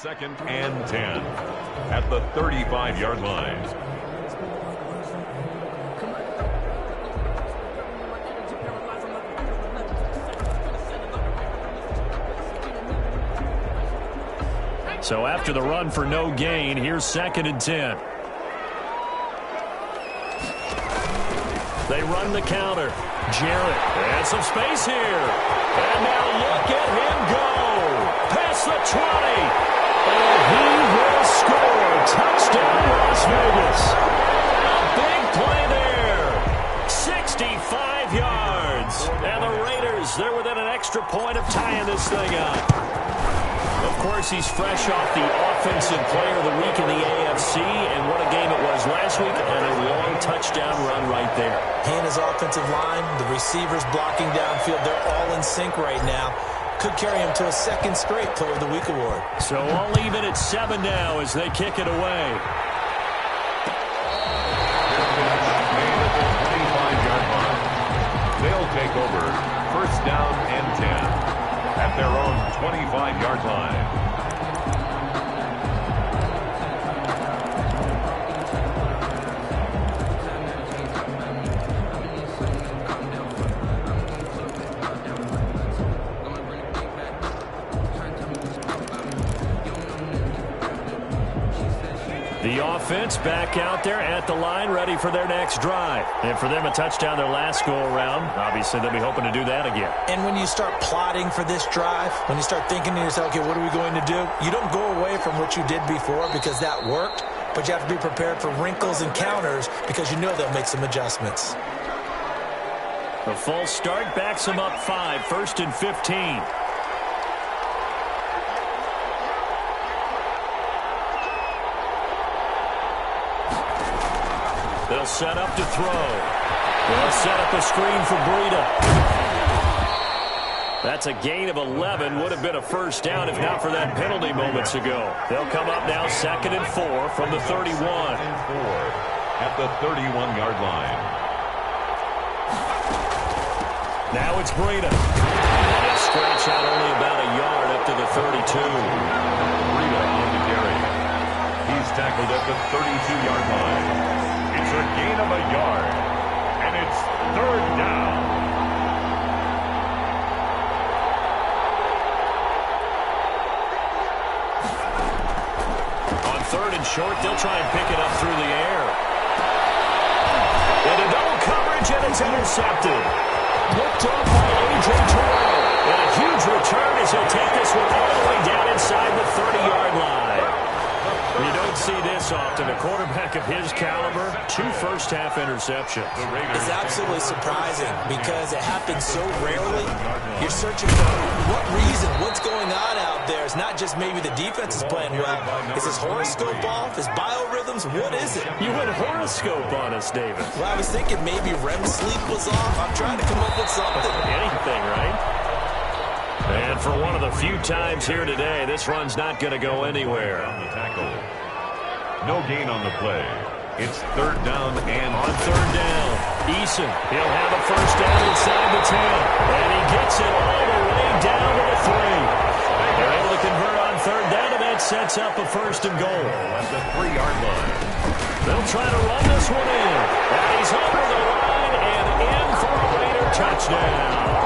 2nd and 10 at the 35-yard line. So after the run for no gain, here's 2nd and 10. They run the counter. Jarrett and some space here. And now look at him go. Past the 20. And he will score. Touchdown, Las Vegas. A big play there. 65 yards. And the Raiders, they're within an extra point of tying this thing up. Of course, he's fresh off the Offensive Player of the Week in the AFC, and what a game it was last week, and a long touchdown run right there. He and his offensive line, the receivers blocking downfield, they're all in sync right now. Could carry him to a 2nd straight Player of the Week award. So all even at 7 now as they kick it away. They'll take over 1st down and 10 at their own 25-yard line. The offense back out there at the line, ready for their next drive. And for them, a touchdown their last go-around. Obviously, they'll be hoping to do that again. And when you start plotting for this drive, when you start thinking to yourself, okay, what are we going to do? You don't go away from what you did before because that worked, but you have to be prepared for wrinkles and counters because you know they'll make some adjustments. The false start backs them up 5, 1st and 15. They'll set up to throw. They'll set up a screen for Breida. That's a gain of 11. Would have been a 1st down if not for that penalty moments ago. They'll come up now 2nd and 4 from the 31. At the 31-yard line. Now it's Breida. And a stretch out only about a yard up to the 32. Breida on the carry. He's tackled at the 32-yard line. It's a gain of a yard, and it's 3rd down. On 3rd and short, they'll try and pick it up through the air. And a double coverage, and it's intercepted. Looked off by A.J. Terrell. And a huge return as he'll take this one all the way down inside the 30-yard line. You don't see this often. A quarterback of his caliber, 2 first-half interceptions. It's absolutely surprising because it happens so rarely. You're searching for what reason, what's going on out there. It's not just maybe the defense is playing well. Is his horoscope off? His biorhythms? What is it? You went horoscope on us, David. Well, I was thinking maybe REM sleep was off. I'm trying to come up with something. Anything, right? And for one of the few times here today, this run's not going to go anywhere. On the tackle. No gain on the play. It's 3rd down and on 3rd down. Eason, he'll have a 1st down inside the 10. And he gets it all the way down to the 3. They're able to convert on 3rd down, and that sets up a 1st and goal. At the 3-yard line. They'll try to run this one in. And he's over the line and in for a Raider touchdown.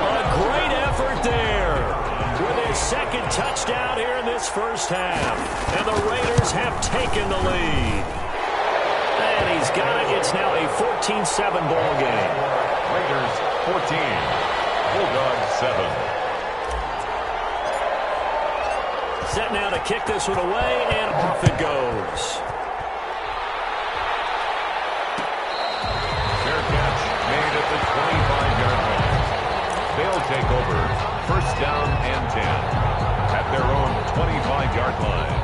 A great effort there with his 2nd touchdown here in this 1st half. And the Raiders have taken the lead. And he's got it. It's now a 14-7 ball game. Raiders 14, Bulldogs 7. Set now to kick this one away, and off it goes. Fair catch made at the 25-yard line. They'll take over 1st down and 10 at their own 25-yard line.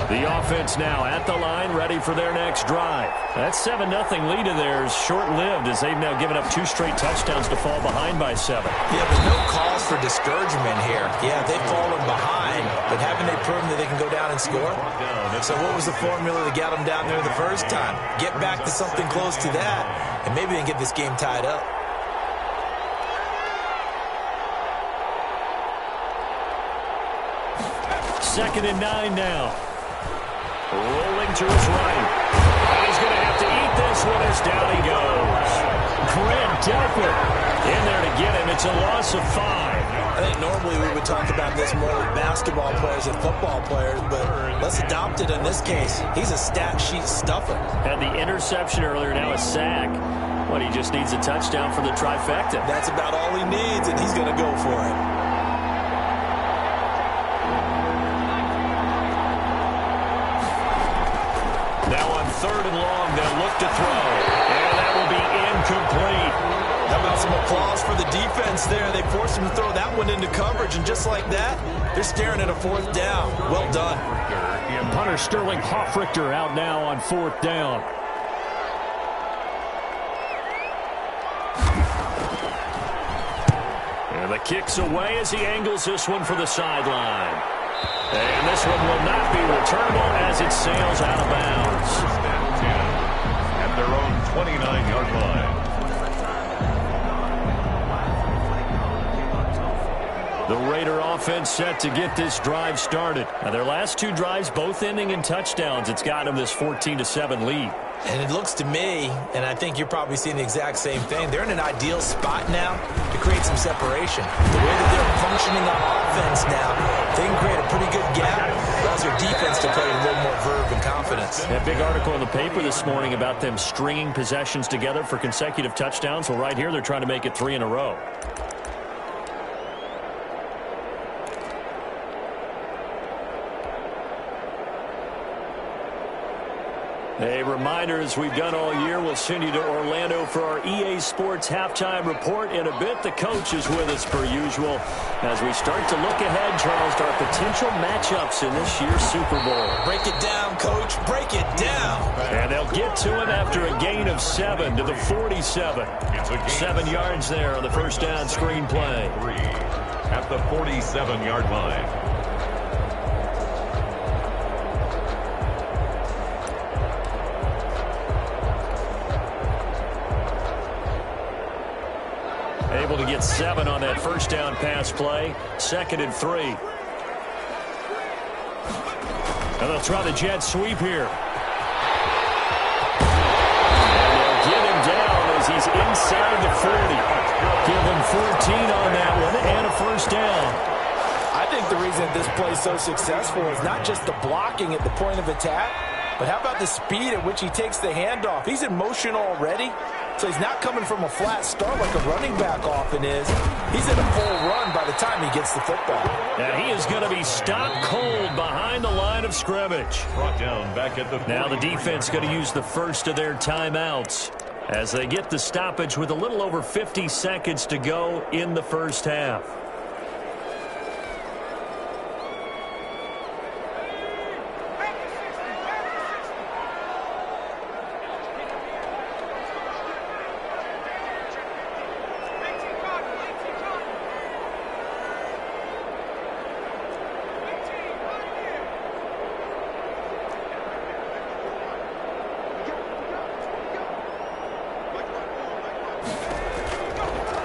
The offense now at the line, ready for their next drive. That 7-0 lead of theirs short-lived as they've now given up 2 straight touchdowns to fall behind by 7. Yeah, there's no cause for discouragement here. Yeah, they've fallen behind, but haven't they proven that they can go down and score? So what was the formula that got them down there the first time? Get back to something close to that, and maybe they can get this game tied up. 2nd and 9 now. Rolling to his right. And he's going to have to eat this one as down he goes. Grant Delpit in there to get him. It's a loss of 5. I think normally we would talk about this more with basketball players and football players, but let's adopt it in this case. He's a stat sheet stuffer. Had the interception earlier, now a sack. What, he just needs a touchdown for the trifecta. That's about all he needs, and he's going to go for it. Now on 3rd and long, they'll look to throw, and that will be incomplete. How about some applause for the defense there? They forced him to throw that one into coverage, and just like that, they're staring at a 4th down. Well done. Punter Sterling Hoffrichter out now on 4th down. And the kick's away as he angles this one for the sideline. And this one will not be returnable as it sails out of bounds. First and 10 at their own 29-yard line. The Raider offense set to get this drive started. Now, their last 2 drives both ending in touchdowns. It's got them this 14-7 lead. And it looks to me, and I think you're probably seeing the exact same thing, they're in an ideal spot now to create some separation. The way that they're functioning on offense now, they can create a pretty good gap, allows their defense to play with a little more verve and confidence. That big article in the paper this morning about them stringing possessions together for consecutive touchdowns. Well, right here, they're trying to make it 3 in a row. A reminder, as we've done all year, we'll send you to Orlando for our EA Sports Halftime Report. In a bit, the coach is with us per usual as we start to look ahead, Charles, to our potential matchups in this year's Super Bowl. Break it down, Coach. Break it down. And they'll get to him after a gain of 7 to the 47. 7 yards there on the first down screen play. 3 at the 47-yard line. Able to get 7 on that first down pass play. 2nd and 3. And they'll try the jet sweep here. And they'll get him down as he's inside the 40. Give him 14 on that one and a first down. I think the reason this play is so successful is not just the blocking at the point of attack, but how about the speed at which he takes the handoff? He's in motion already, so he's not coming from a flat start like a running back often is. He's in a full run by the time he gets the football. And he is going to be stopped cold behind the line of scrimmage. Brought down back at the 40. Now the defense going to use the first of their timeouts as they get the stoppage with a little over 50 seconds to go in the first half.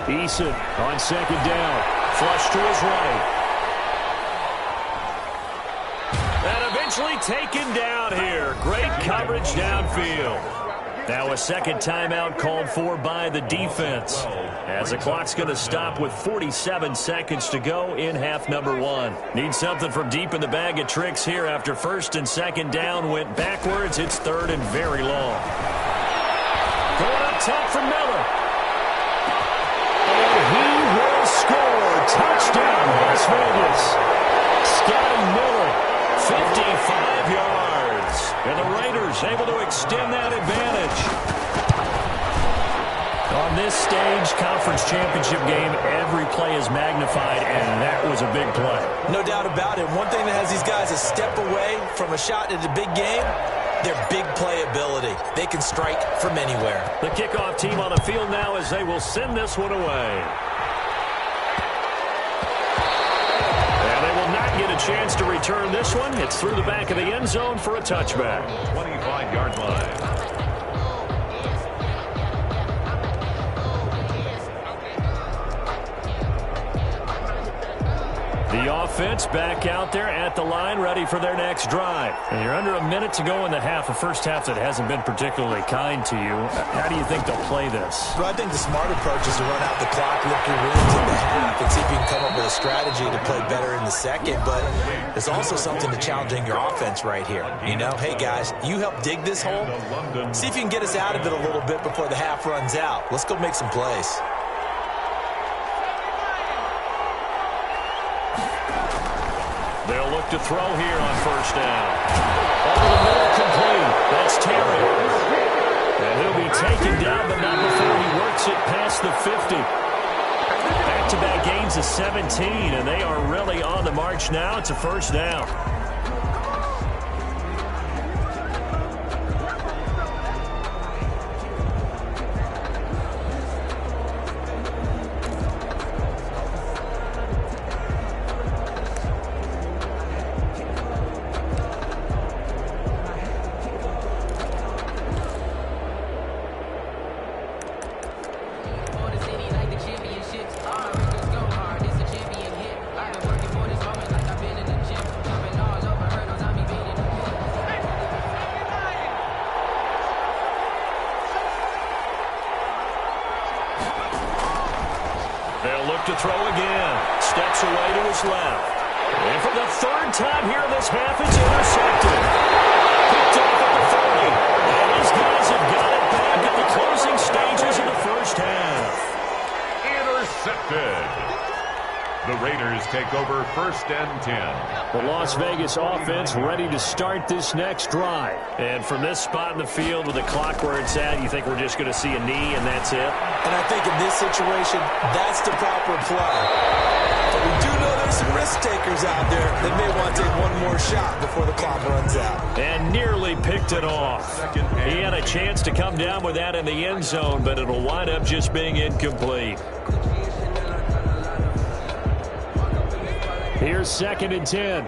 Eason on 2nd down. Flush to his right. And eventually taken down here. Great coverage downfield. Now a second timeout called for by the defense, as the clock's going to stop with 47 seconds to go in half number 1. Need something from deep in the bag of tricks here after 1st and 2nd down went backwards. It's 3rd and very long. Going up top for Miller. And he will score. Touchdown, Las Vegas. Scotty Miller, 55 yards. And the Raiders able to extend that advantage. On this stage, conference championship game, every play is magnified, and that was a big play. No doubt about it. One thing that has these guys a step away from a shot at a big game, their big playability. They can strike from anywhere. The kickoff team on the field now as they will send this one away. And they will not get a chance to return this one. It's through the back of the end zone for a touchback. 25-yard line. The offense back out there at the line, ready for their next drive. And you're under a minute to go in the half, a first half that hasn't been particularly kind to you. How do you think they'll play this? Well, I think the smart approach is to run out the clock, look your wins in the half, and see if you can come up with a strategy to play better in the second. But there's also something to challenging your offense right here. You know, hey, guys, you help dig this hole. See if you can get us out of it a little bit before the half runs out. Let's go make some plays. They'll look to throw here on first down. Over the middle, complete. That's Terry. And he'll be taken down, but not before he works it past the 50. Back-to-back gains of 17, and they are really on the march now. It's a first down. To throw again. Steps away to his left. And for the third time here in this half, it's intercepted. Picked off at the 30. And these guys have got it back at the closing stages of the first half. Intercepted. The Raiders take over first and 10. The Las Vegas offense ready to start this next drive. And from this spot in the field with the clock where it's at, you think we're just going to see a knee and that's it? And I think in this situation, that's the proper play. But we do know there's some risk takers out there that may want to take one more shot before the clock runs out. And nearly picked it off. He had a chance to come down with that in the end zone, but it'll wind up just being incomplete. Here's second and 10.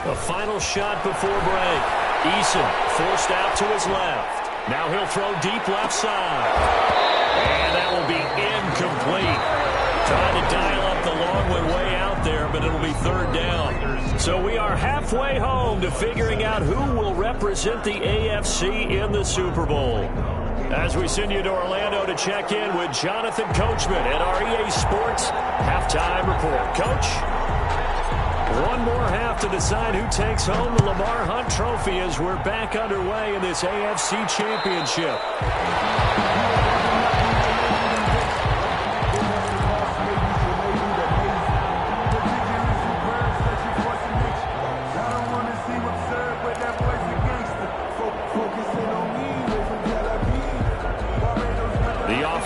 A final shot before break. Eason forced out to his left. Now he'll throw deep left side. And that will be incomplete. Trying to dial up the long way out there, but it'll be third down. So we are halfway home to figuring out who will represent the AFC in the Super Bowl. As we send you to Orlando to check in with Jonathan Coachman at our EA Sports Halftime Report. Coach, one more half to decide who takes home the Lamar Hunt Trophy as we're back underway in this AFC Championship.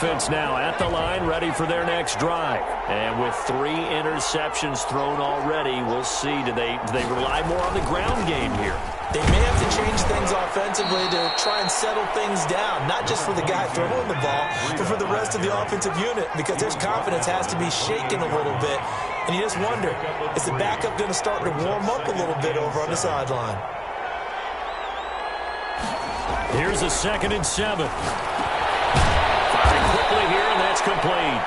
Offense now at the line, ready for their next drive. And with 3 interceptions thrown already, we'll see. Do they rely more on the ground game here? They may have to change things offensively to try and settle things down, not just for the guy throwing the ball, but for the rest of the offensive unit, because their confidence has to be shaken a little bit. And you just wonder, is the backup going to start to warm up a little bit over on the sideline? Here's a second and 7. Quickly here, and that's complete.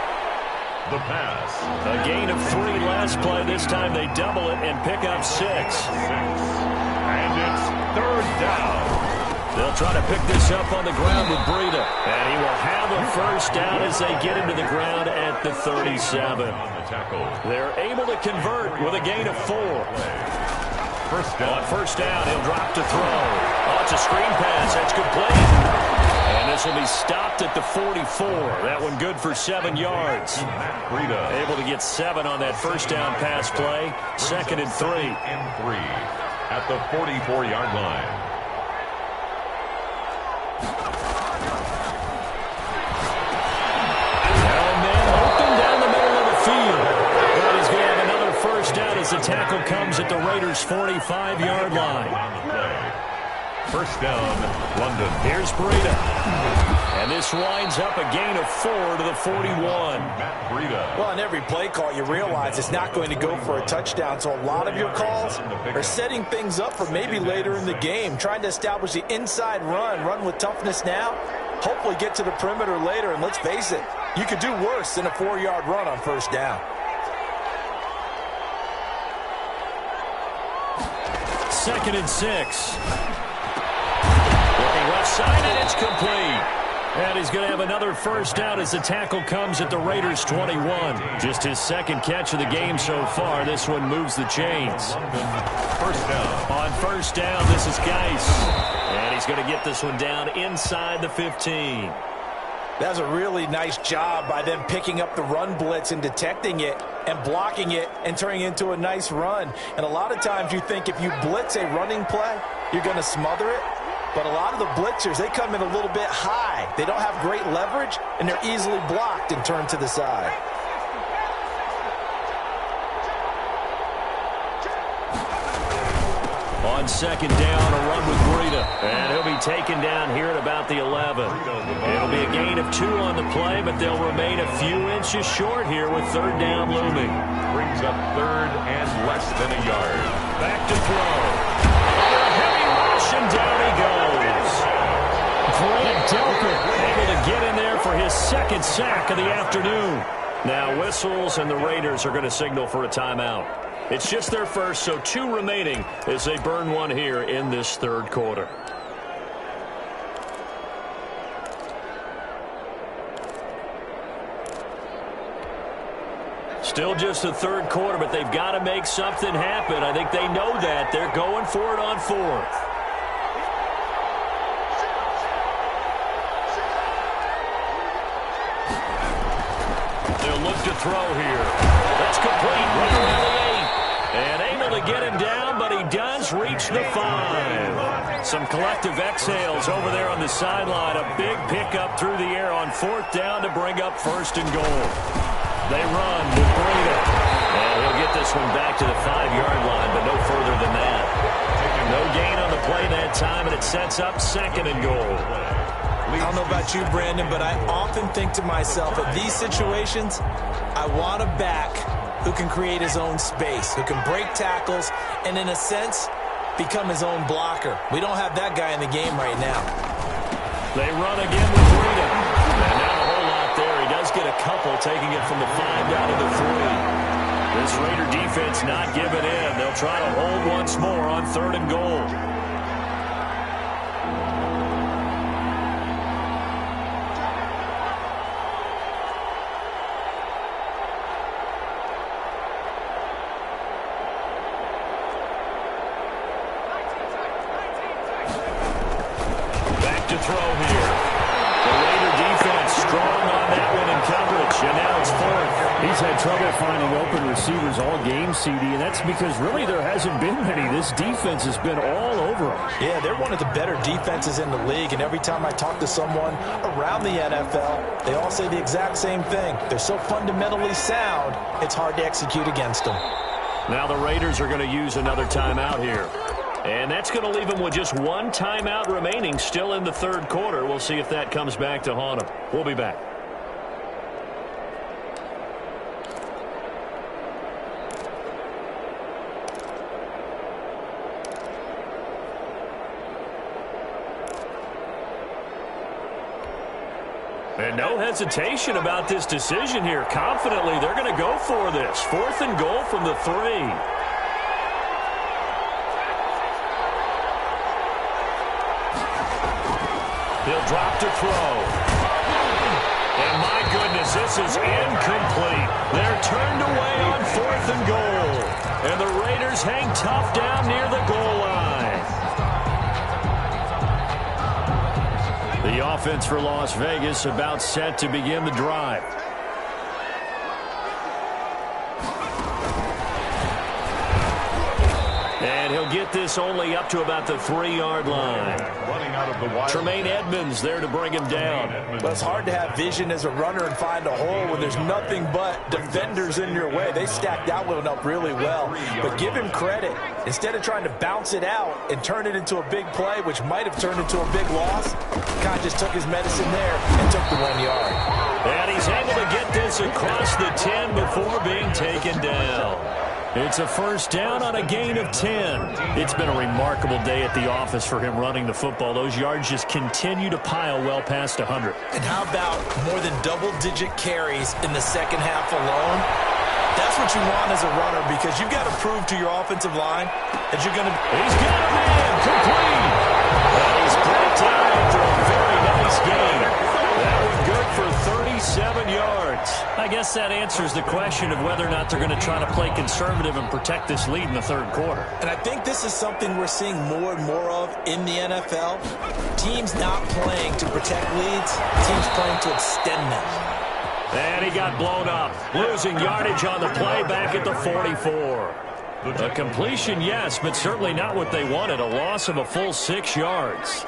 The pass. A gain of 3 last play. This time they double it and pick up 6. And it's third down. They'll try to pick this up on the ground with Breida. And he will have a first down as they get into the ground at the 37. They're able to convert with a gain of 4. First down. On first down, he'll drop to throw. Oh, it's a screen pass. That's complete. And this will be stopped at the 44. That one good for 7 yards. Able to get 7 on that first down pass play. Second and 3. At the 44-yard line. Now a man open down the middle of the field. But he's going to have another first down as the tackle comes at the Raiders' 45-yard line. First down, London. Here's Breida. And this winds up a gain of 4 to the 41. Well, on every play call, you realize it's not going to go for a touchdown. So a lot of your calls are setting things up for maybe later in the game, trying to establish the inside run with toughness now, hopefully get to the perimeter later. And let's face it, You could do worse than a 4-yard run on first down. Second and 6. Looking left side, and it's complete. And he's going to have another first down as the tackle comes at the Raiders' 21. Just his second catch of the game so far. This one moves the chains. First down. On first down, this is Geis. And he's going to get this one down inside the 15. That's a really nice job by them picking up the run blitz and detecting it and blocking it and turning it into a nice run. And a lot of times you think if you blitz a running play, you're going to smother it. But a lot of the blitzers, they come in a little bit high. They don't have great leverage, and they're easily blocked and turned to the side. On second down, a run with Breida. And he'll be taken down here at about the 11. It'll be a gain of 2 on the play, but they'll remain a few inches short here with third down looming. Brings up third and less than a yard. Back to throw. A heavy rush, and down he goes. Grant Delpit able to get in there for his second sack of the afternoon. Now whistles, and the Raiders are going to signal for a timeout. It's just their first, so 2 remaining as they burn one here in this third quarter. Still just the third quarter, but they've got to make something happen. I think they know that. They're going for it on fourth. They'll look to throw here. That's complete. Right around the 8. And able to get him down, but he does reach the 5. Some collective exhales over there on the sideline. A big pickup through the air on fourth down to bring up first and goal. They run with Breida. And he'll get this one back to the 5-yard line, but no further than that. No gain on the play that time, and it sets up second and goal. I don't know about you, Brandon, but I often think to myself, at these situations, I want a back who can create his own space, who can break tackles, and in a sense, become his own blocker. We don't have that guy in the game right now. They run again with Breida. And not a whole lot there. He does get a couple, taking it from the 5 down to the 3. This Raider defense not giving in. They'll try to hold once more on third and goal. To throw here. The Raider defense strong on that one in coverage, and now it's fourth. He's had trouble finding open receivers all game, CD, and that's because really there hasn't been many. This defense has been all over them. Yeah, they're one of the better defenses in the league, and every time I talk to someone around the NFL, they all say the exact same thing. They're so fundamentally sound, it's hard to execute against them. Now the Raiders are going to use another timeout here. And that's going to leave them with just 1 timeout remaining still in the third quarter. We'll see if that comes back to haunt them. We'll be back. And no hesitation about this decision here. Confidently, they're going to go for this. 4th and goal from the 3. He'll drop to throw. And my goodness, this is incomplete. They're turned away on 4th and goal. And the Raiders hang tough down near the goal line. The offense for Las Vegas about set to begin the drive. And he'll get this only up to about the 3-yard line. Running out of the wide. Tremaine Edmonds there to bring him down. But it's hard to have vision as a runner and find a hole when there's nothing but defenders in your way. They stacked that one up really well. But give him credit. Instead of trying to bounce it out and turn it into a big play, which might have turned into a big loss, kind of just took his medicine there and took the 1 yard. And he's able to get this across the 10 before being taken down. It's a first down on a gain of 10. It's been a remarkable day at the office for him running the football. Those yards just continue to pile well past 100. And how about more than double-digit carries in the second half alone? That's what you want as a runner, because you've got to prove to your offensive line that you're going to... He's got a man complete. And he's brought down after a very nice game. That was good for 37 yards. I guess that answers the question of whether or not they're going to try to play conservative and protect this lead in the third quarter. And I think this is something we're seeing more and more of in the NFL. Teams not playing to protect leads, teams playing to extend them. And he got blown up, losing yardage on the play back at the 44. A completion, yes, but certainly not what they wanted, a loss of a full 6 yards.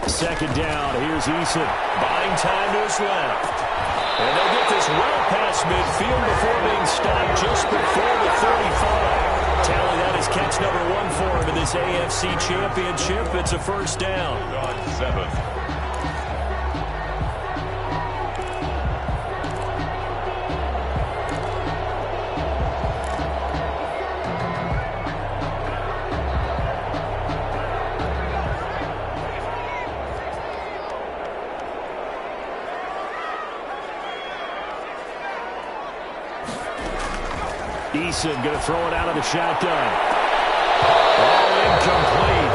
Second down, here's Eason, buying time to his left. And they'll get this well past midfield before being stopped just before the 35. Tally, that is catch number 1 for him in this AFC Championship. It's a first down. 7. Eason going to throw it out of the shotgun. Oh, incomplete.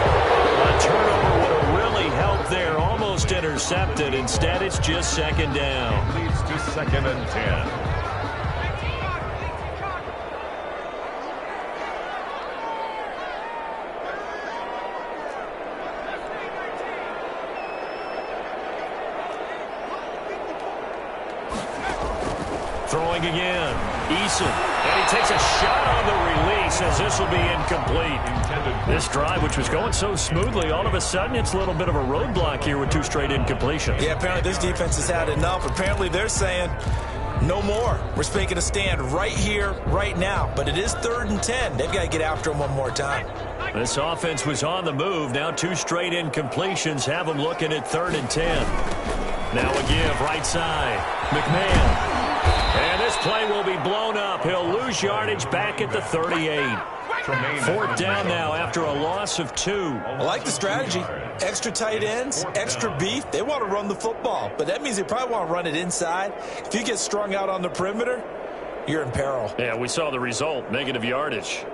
A turnover would have really helped there. Almost intercepted. Instead, it's just second down. Leads to 2nd and 10. Throwing again. Eason. And he takes a shot on the release as this will be incomplete. This drive, which was going so smoothly, all of a sudden it's a little bit of a roadblock here with 2 straight incompletions. Yeah, apparently this defense has had enough. Apparently they're saying no more. We're making a stand right here, right now. But it is 3rd and 10. They've got to get after him one more time. This offense was on the move. Now 2 straight incompletions have them looking at 3rd and 10. Now a give right side. McMahon. And this play will be blown up. He'll lose yardage back at the 38. 4th down now after a loss of 2. I like the strategy. Extra tight ends, extra beef. They want to run the football, but that means they probably want to run it inside. If you get strung out on the perimeter, you're in peril. Yeah, we saw the result, negative yardage.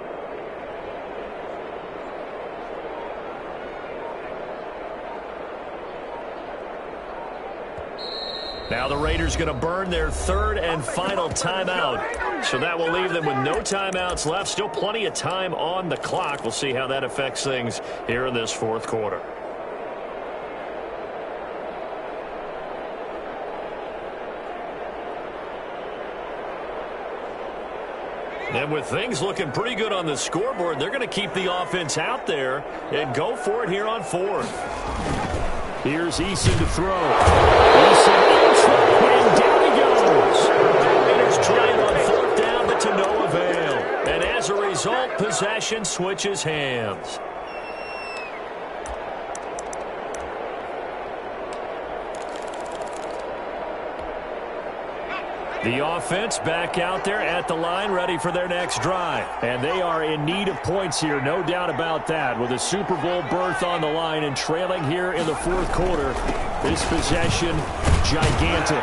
Now the Raiders going to burn their 3rd and final timeout. So that will leave them with no timeouts left. Still plenty of time on the clock. We'll see how that affects things here in this 4th quarter. And with things looking pretty good on the scoreboard, they're going to keep the offense out there and go for it here on 4th. Here's Eason to throw. Eason and down he goes. The Raiders trying on 4th down, but to no avail. And as a result, possession switches hands. The offense back out there at the line, ready for their next drive. And they are in need of points here, no doubt about that. With a Super Bowl berth on the line and trailing here in the 4th quarter, this possession, gigantic.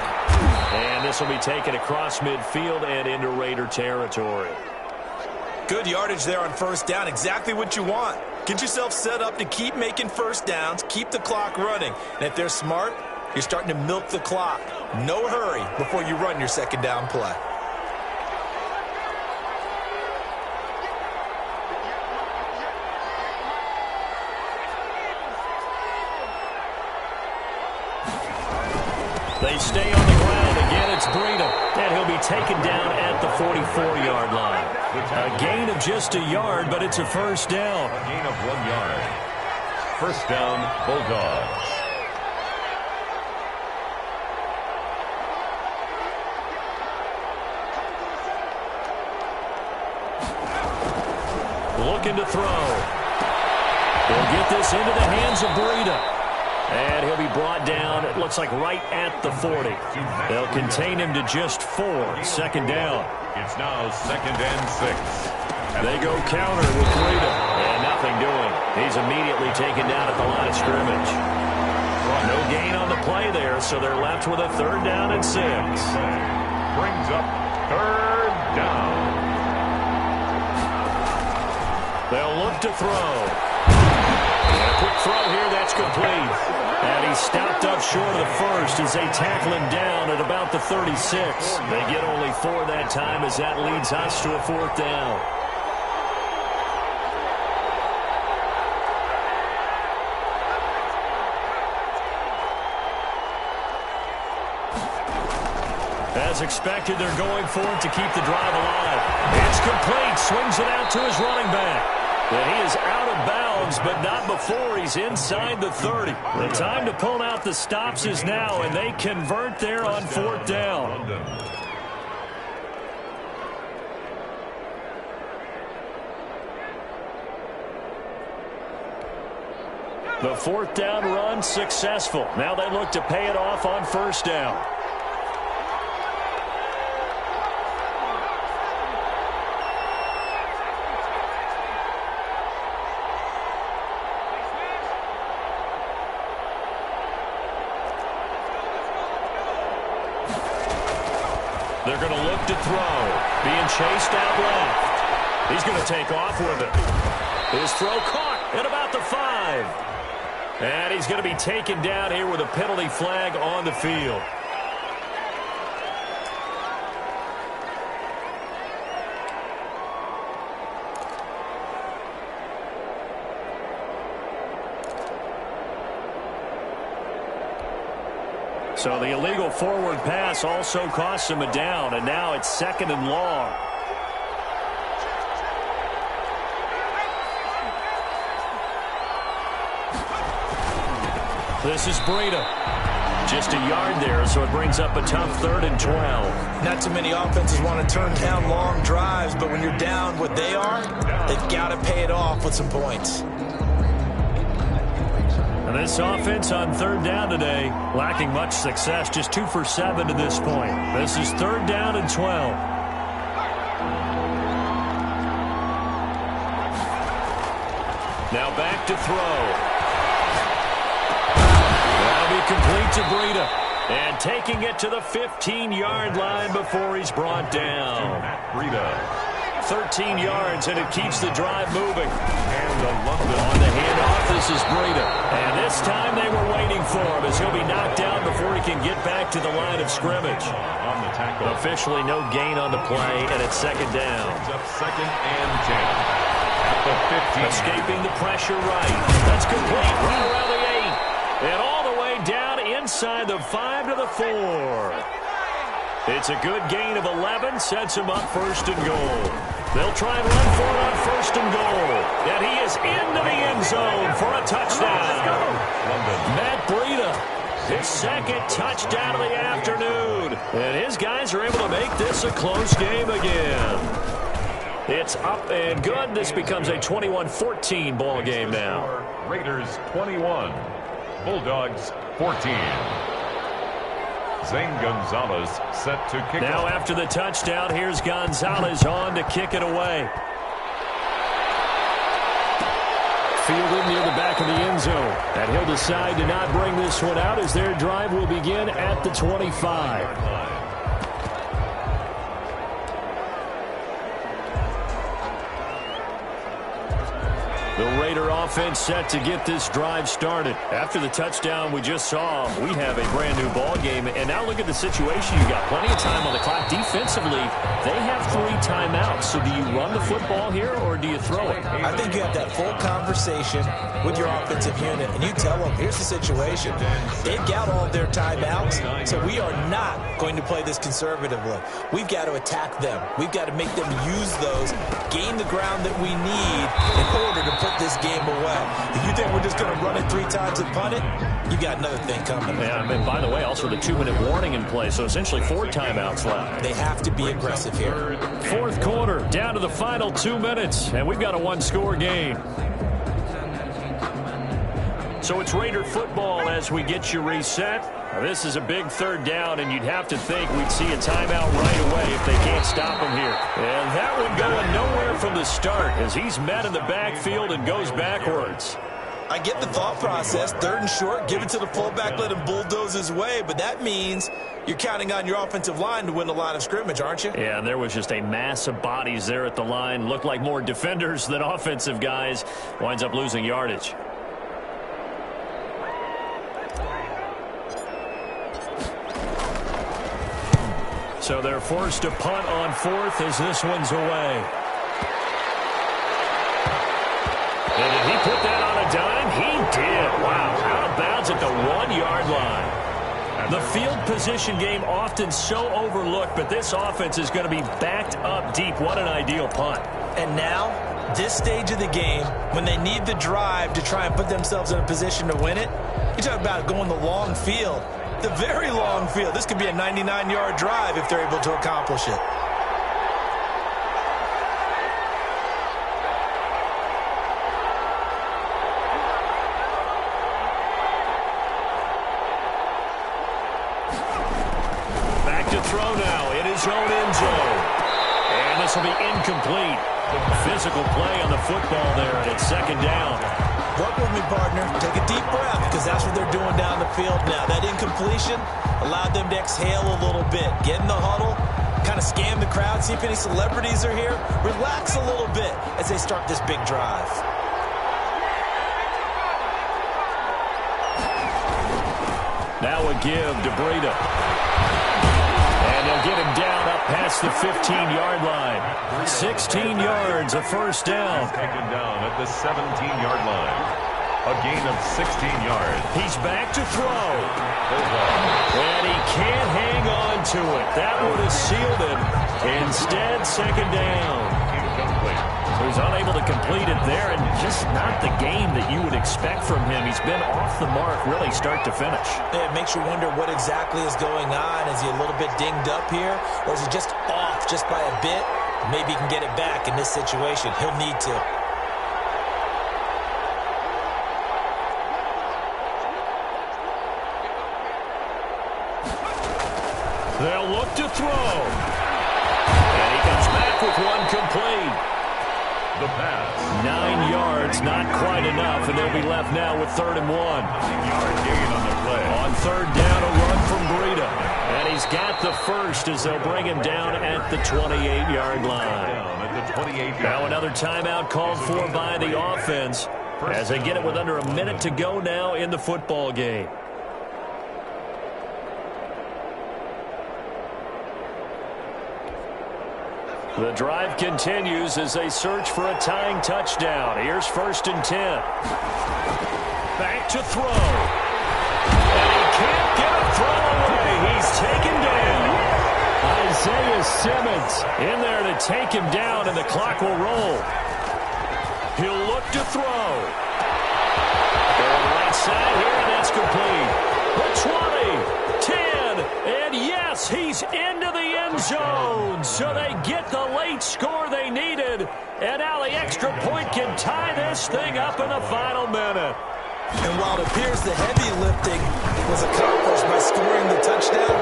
And this will be taken across midfield and into Raider territory. Good yardage there on 1st down, exactly what you want. Get yourself set up to keep making 1st downs, keep the clock running. And if they're smart, you're starting to milk the clock. No hurry before you run your 2nd down play. They stay on the ground. Again, it's Breida. And he'll be taken down at the 44-yard line. A gain of just a yard, but it's a first down. A gain of 1 yard. First down, Bulldogs. Looking to throw. They'll get this into the hands of Breida. And he'll be brought down, it looks like right at the 40. They'll contain him to just 4. Second down. It's now 2nd and 6. They go counter with Breida. And nothing doing. He's immediately taken down at the line of scrimmage. No gain on the play there, so they're left with a 3rd down and 6. Brings up 3rd down. They'll look to throw. And a quick throw here, that's complete. And he's stopped up short of the first as they tackle him down at about the 36. They get only 4 that time as that leads us to a 4th down. As expected, they're going for it to keep the drive alive. It's complete. Swings it out to his running back. And he is out of bounds, but not before he's inside the 30. The time to pull out the stops is now, and they convert there on 4th down. The 4th down run successful. Now they look to pay it off on 1st down. They're going to look to throw. Being chased out left. He's going to take off with it. His throw caught at about the 5. And he's going to be taken down here with a penalty flag on the field. So the illegal forward pass also costs him a down, and now it's 2nd and long. This is Breida. Just a yard there, so it brings up a tough 3rd and 12. Not too many offenses want to turn down long drives, but when you're down what they are, they've got to pay it off with some points. And this offense on 3rd down today, lacking much success, just 2 for 7 to this point. This is 3rd down and 12. Now back to throw. That'll be complete to Breida. And taking it to the 15-yard line before he's brought down. Breida. 13 yards, and it keeps the drive moving. And on the handoff, this is Breida. And this time they were waiting for him as he'll be knocked down before he can get back to the line of scrimmage. On the tackle. Officially no gain on the play, and it's 2nd down. It's up 2nd and 10. At the 15. Escaping the pressure right. That's complete. Right around the 8. And all the way down inside the 5 to the 4. It's a good gain of 11, sets him up 1st and goal. They'll try and run for it on 1st and goal. And he is into the end zone for a touchdown. Matt Breida, his 2nd touchdown of the afternoon. And his guys are able to make this a close game again. It's up and good. This becomes a 21-14 ball game now. Raiders 21, Bulldogs 14. Zane Gonzalez set to kick now off. After the touchdown, here's Gonzalez on to kick it away. Fielded near the back of the end zone. And he'll decide to not bring this one out as their drive will begin at the 25. The Raider offense set to get this drive started. After the touchdown we just saw, we have a brand-new ball game. And now look at the situation. You got plenty of time on the clock. Defensively, they have 3 timeouts. So do you run the football here or do you throw it? I think you have that full conversation with your offensive unit, and you tell them, here's the situation. They've got all of their timeouts, so we are not going to play this conservatively. We've got to attack them. We've got to make them use those, gain the ground that we need in order to put this game away. If you think we're just going to run it 3 times and punt it, you got another thing coming. Yeah, and by the way, also the 2-minute warning in play, so essentially 4 timeouts left. They have to be aggressive here. 4th quarter, down to the final 2 minutes, and we've got a 1-score game. So it's Raider football as we get you reset. Now, this is a big third down, and you'd have to think we'd see a timeout right away if they can't stop him here. And that one going nowhere from the start as he's met in the backfield and goes backwards. I get the thought process. 3rd and short, give it to the fullback, let him bulldoze his way. But that means you're counting on your offensive line to win the line of scrimmage, aren't you? Yeah, and there was just a mass of bodies there at the line. Looked like more defenders than offensive guys. Winds up losing yardage. So they're forced to punt on 4th as this one's away. And did he put that on a dime? He did. Wow. Out of bounds at the 1-yard line. The field position game often so overlooked, but this offense is going to be backed up deep. What an ideal punt. And now, this stage of the game, when they need the drive to try and put themselves in a position to win it, you talk about going the long field. The very long field. This could be a 99-yard drive if they're able to accomplish it. Back to throw now in his own end zone. And this will be incomplete. Physical play on the football there, and it's 2nd down. Work with me, partner. Take a deep breath, because that's what they're doing down the field now. That incompletion allowed them to exhale a little bit. Get in the huddle, kind of scan the crowd, see if any celebrities are here. Relax a little bit as they start this big drive. Now a give to Breida. And they'll get him down up past the 15-yard line. 16 yards, a 1st down. Taken down at the 17-yard line. A gain of 16 yards. He's back to throw. And he can't hang on to it. That would have sealed him. Instead, 2nd down. Incomplete. So he's unable to complete it there, and just not the game that you would expect from him. He's been off the mark really start to finish. It makes you wonder what exactly is going on. Is he a little bit dinged up here, or is he just off just by a bit? Maybe he can get it back in this situation. He'll need to. They'll look to throw. And he comes back with one complete. The pass. 9 yards, not quite enough, and they'll be left now with 3rd and 1. 9-yard gain on the play. On 3rd down, a run from Breida. And he's got the first as they'll bring him down at the 28-yard line. Down at the 28-yard. Now another timeout called for by the offense as they get it with under a minute to go now in the football game. The drive continues as they search for a tying touchdown. Here's 1st and 10. Back to throw. And he can't get a throw away. He's taken down. Isaiah Simmons in there to take him down, and the clock will roll. He'll look to throw. Going right side here, and that's complete. The 20, 10, and yes, he's into the end zone. So they get the late score they needed, and now the extra point can tie this thing up in the final minute. And while it appears the heavy lifting was accomplished by scoring the touchdown,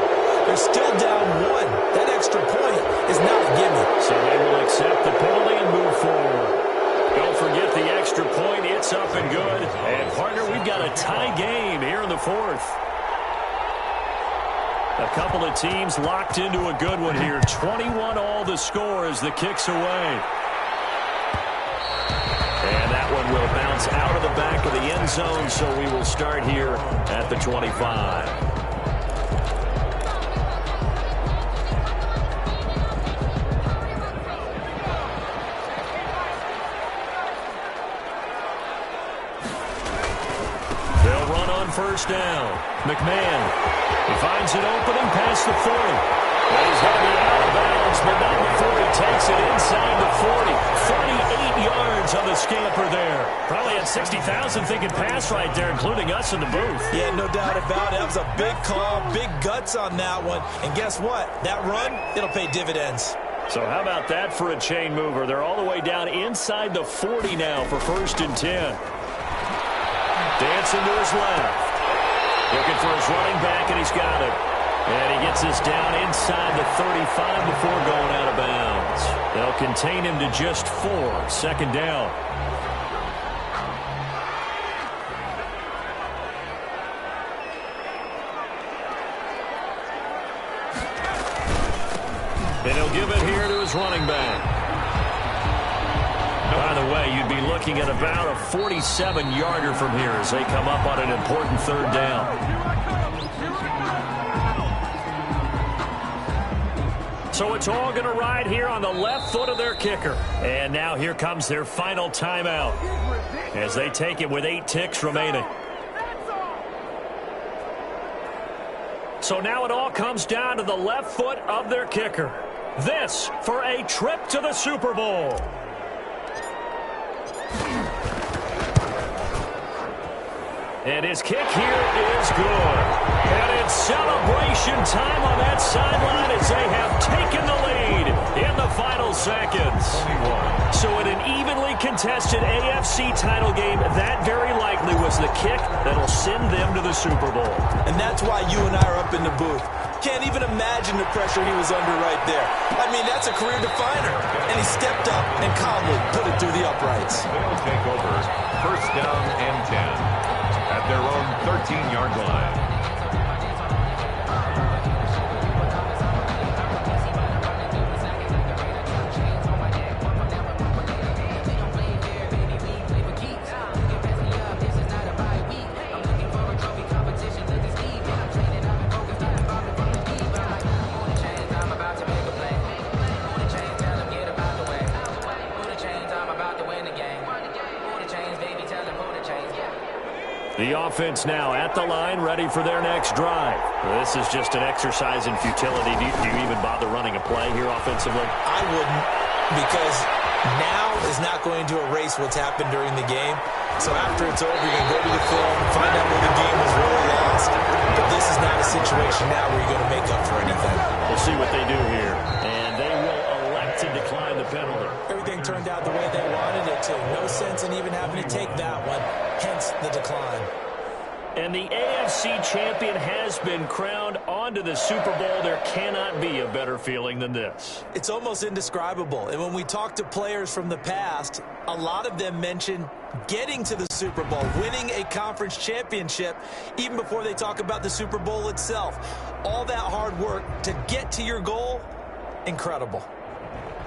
they're still down 1. That extra point is now a gimme. So they will accept the penalty and move forward. Don't forget the extra point. It's up and good. And, partner, we've got a tie game here in the 4th. A couple of teams locked into a good one here. 21 all the score as the kick's away. And that one will bounce out of the back of the end zone, so we will start here at the 25. They'll run on 1st down. McMahon, he finds an opening past the 40. And he's going to be out of bounds, but not before he takes it inside the 40. 38 yards on the scamper there. Probably had 60,000 thinking pass right there, including us in the booth. Yeah, no doubt about it. That was a big call, big guts on that one. And guess what? That run, it'll pay dividends. So how about that for a chain mover? They're all the way down inside the 40 now for 1st and 10. Dancing to his left. Looking for his running back, and he's got it. And he gets this down inside the 35 before going out of bounds. They'll contain him to just 4. Second down. And he'll give it here to his running back. By the way, you'd be looking at about a 47-yarder from here as they come up on an important third down. So it's all going to ride here on the left foot of their kicker. And now here comes their final timeout as they take it with 8 ticks remaining. So now it all comes down to the left foot of their kicker. This for a trip to the Super Bowl. And his kick here is good. And it's celebration time on that sideline as they have taken the lead in the final seconds. So in an evenly contested AFC title game, that very likely was the kick that'll send them to the Super Bowl. And that's why you and I are up in the booth. Can't even imagine the pressure he was under right there. I mean, that's a career definer. And he stepped up and calmly put it through the uprights. They'll take over. First down and 10 at their own 13-yard line. The offense now at the line, ready for their next drive. This is just an exercise in futility. Do you even bother running a play here offensively? I wouldn't, because now is not going to erase what's happened during the game. So after it's over, you can go to the film, find out where the game was really lost. But this is not a situation now where you're going to make up for anything. We'll see what they do here. And they will elect to decline the penalty. Everything turned out the way they wanted it to. No sense in even having to take that one, hence the decline. And the AFC champion has been crowned onto the Super Bowl. There cannot be a better feeling than this. It's almost indescribable. And when we talk to players from the past, a lot of them mention getting to the Super Bowl, winning a conference championship, even before they talk about the Super Bowl itself. All that hard work to get to your goal, incredible.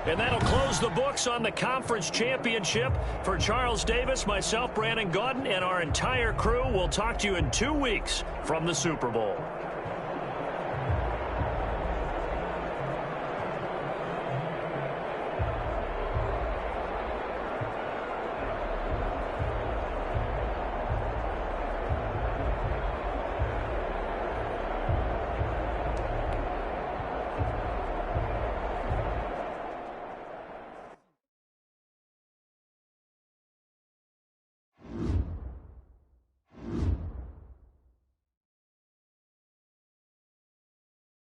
And that'll close the books on the conference championship. For Charles Davis, myself, Brandon Gaudin, and our entire crew, we'll talk to you in 2 weeks from the Super Bowl.